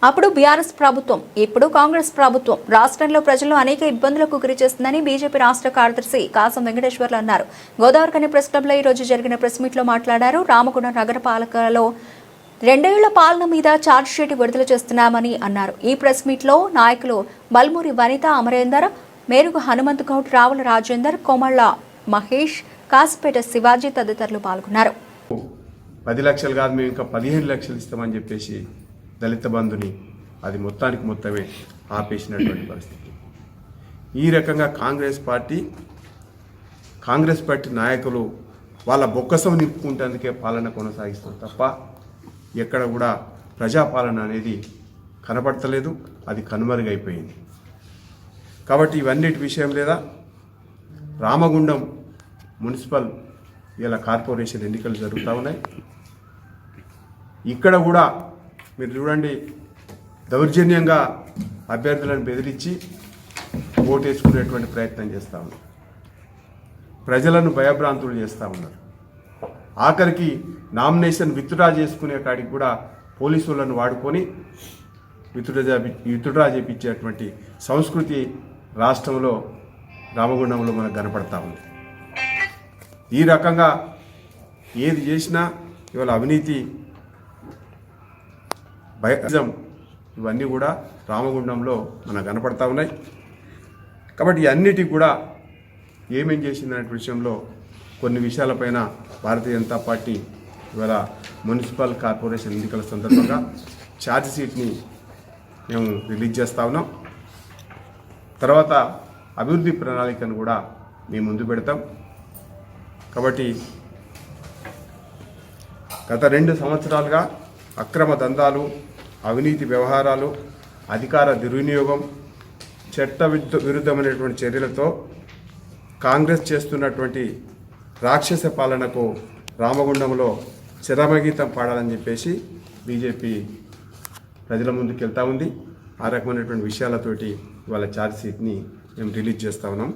అప్పుడు బీఆర్ఎస్ ప్రభుత్వం, ఇప్పుడు కాంగ్రెస్ ప్రభుత్వం రాష్ట్రంలో ప్రజలను అనేక ఇబ్బందులకు గురి చేస్తుందని బీజేపీ రాష్ట్ర కార్యదర్శి కాసం వెంకటేశ్వర్లు అన్నారు. గోదావరిఖని ప్రెస్ క్లబ్లో ఈ రోజు జరిగిన ప్రెస్ మీట్లో మాట్లాడారు. రామగుండం నగరపాలకలో 2 ఏళ్ల పాలన మీద ఛార్జ్షీట్ విడుదల చేస్తున్నామని అన్నారు. ఈ ప్రెస్ మీట్లో నాయకులు బల్మూరి వనిత, అమరేందర్, మేరుగు హనుమంత్ గౌడ్, రావుల రాజేందర్, కోమళ్ళ మహేష్, కాసిపేట శివాజీ తదితరులు పాల్గొన్నారు. 10 లక్షలు కాదు, మేము ఇంకా 15 లక్షలు ఇస్తామని చెప్పేసి దళిత బంధుని అది మొత్తమే ఆపేసినటువంటి పరిస్థితి. ఈ రకంగా కాంగ్రెస్ పార్టీ నాయకులు వాళ్ళ బొక్కసం నింపుకుంటేందుకే పాలన కొనసాగిస్తారు తప్ప ఎక్కడ కూడా ప్రజాపాలన అనేది కనపడతలేదు, అది కనుమరుగైపోయింది. కాబట్టి ఇవన్నిటి విషయం లేదా రామగుండం మున్సిపల్ ఇలా కార్పొరేషన్ ఎన్నికలు జరుగుతూ ఉన్నాయి. ఇక్కడ కూడా మీరు చూడండి, దౌర్జన్యంగా అభ్యర్థులను బెదిరించి ఓటేసుకునేటువంటి ప్రయత్నం చేస్తూ ఉన్నారు. ప్రజలను భయభ్రాంతులు చేస్తూ ఉన్నారు. ఆఖరికి నామినేషన్ విత్డ్రా చేసుకునే కాడికి కూడా పోలీసులను వాడుకొని విత్డ్రా చేయించేటువంటి సంస్కృతి రాష్ట్రంలో రామగుండంలో మనకు కనపడతా ఉంది. ఈ రకంగా ఏది చేసినా ఇవాళ అవినీతి, భయం, ఇవన్నీ కూడా రామగుండంలో మనకు కనపడతా ఉన్నాయి. కాబట్టి అన్నిటికీ కూడా ఏమేం చేసిందనే విషయంలో కొన్ని విషయాలపైన భారతీయ జనతా పార్టీ ఇవాళ మున్సిపల్ కార్పొరేషన్ ఎన్నికల సందర్భంగా ఛార్జ్ షీట్ని మేము రిలీజ్ చేస్తూ ఉన్నాం. తర్వాత అభివృద్ధి ప్రణాళికను కూడా మేము ముందు పెడతాం. కాబట్టి గత 2 సంవత్సరాలుగా అక్రమ దందాలు, అవినీతి వ్యవహారాలు, అధికార దుర్వినియోగం, చట్ట విరుద్ధమైనటువంటి చర్యలతో కాంగ్రెస్ చేస్తున్నటువంటి రాక్షస పాలనకు రామగుండంలో చరమగీతం పాడాలని చెప్పేసి బీజేపీ ప్రజల ముందుకు వెళ్తూ ఉంది. ఆ రకమైనటువంటి విషయాలతోటి ఇవాళ ఛార్జ్ షీట్ని మేము రిలీజ్ చేస్తూ ఉన్నాం.